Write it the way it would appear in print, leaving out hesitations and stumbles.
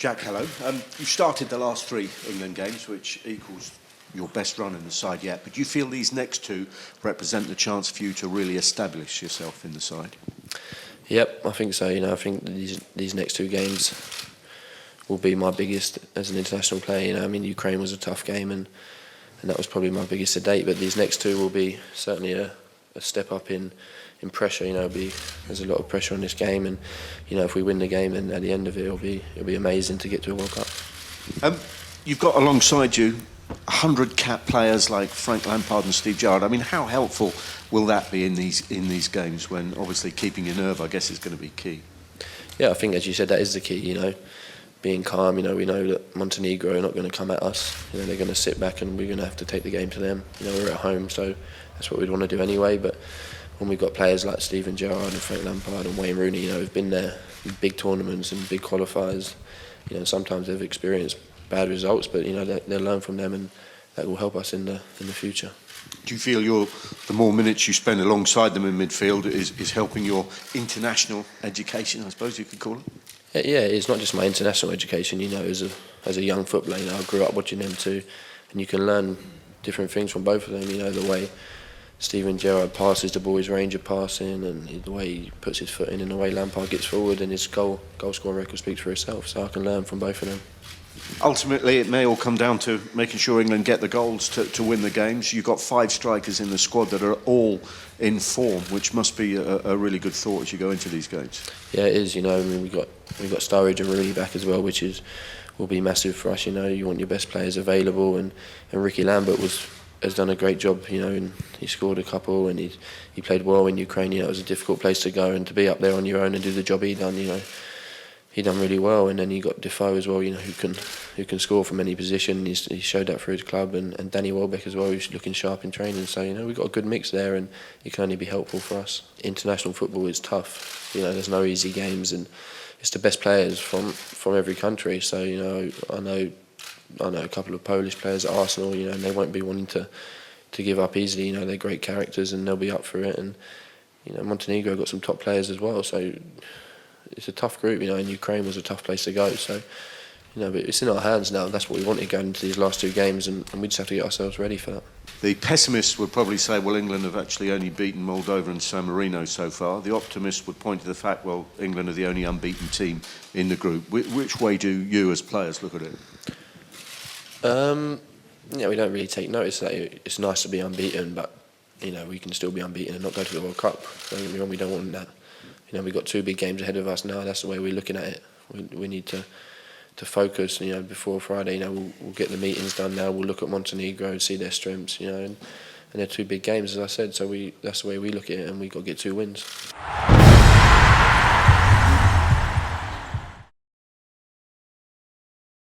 Jack, hello. You've started the last 3 England games, which equals your best run in the side yet. But do you feel these next 2 represent the chance for you to really establish yourself in the side? Yep, I think so. I think these next 2 games will be my biggest as an international player. Ukraine was a tough game, and that was probably my biggest to date. But these next 2 will be certainly a step up in pressure. There's a lot of pressure on this game, and if we win the game, then at the end of it, it'll be amazing to get to a World Cup. You've got alongside you 100 cap players like Frank Lampard and Steve Gerrard. How helpful will that be in these games when obviously keeping your nerve, I guess, is going to be key? Yeah, I think as you said, that is the key. Being calm. We know that Montenegro are not going to come at us. They're going to sit back, and we're going to have to take the game to them. We're at home, so that's what we'd want to do anyway. But when we've got players like Steven Gerrard and Frank Lampard and Wayne Rooney, who've been there in big tournaments and big qualifiers, sometimes they've experienced bad results, but they'll learn from them, and that will help us in the future. Do you feel the more minutes you spend alongside them in midfield is helping your international education, I suppose you could call it? Yeah, it's not just my international education. As a young footballer, I grew up watching them too, and you can learn different things from both of them. The way Steven Gerrard passes the ball, his range of passing, and the way he puts his foot in, and the way Lampard gets forward, and his goal scoring record speaks for itself. So I can learn from both of them. Ultimately, it may all come down to making sure England get the goals to win the games. You've got 5 strikers in the squad that are all in form, which must be a really good thought as you go into these games. Yeah, it is. We've got Sturridge and Rooney back as well, which will be massive for us. You want your best players available, and Ricky Lambert has done a great job. And he scored a couple, and he played well in Ukraine. It was a difficult place to go, and to be up there on your own and do the job he done. He done really well, and then you got Defoe as well. Who can score from any position. He showed that for his club, and Danny Welbeck as well, who's looking sharp in training. So we've got a good mix there, and it can only be helpful for us. International football is tough. There's no easy games, and it's the best players from every country. So I know a couple of Polish players at Arsenal. And they won't be wanting to give up easily. They're great characters, and they'll be up for it. And Montenegro got some top players as well. So it's a tough group, and Ukraine was a tough place to go. So, but it's in our hands now. That's what we wanted going into these last 2 games, and we just have to get ourselves ready for that. The pessimists would probably say, well, England have actually only beaten Moldova and San Marino so far. The optimists would point to the fact, well, England are the only unbeaten team in the group. Which way do you as players look at it? We don't really take notice that it's nice to be unbeaten, but we can still be unbeaten and not go to the World Cup. Don't get me wrong, we don't want that. We've got 2 big games ahead of us now. That's the way we're looking at it. We need to focus. Before Friday, we'll get the meetings done now. We'll look at Montenegro, see their strengths. And they're 2 big games, as I said. So that's the way we look at it, and we've got to get 2 wins.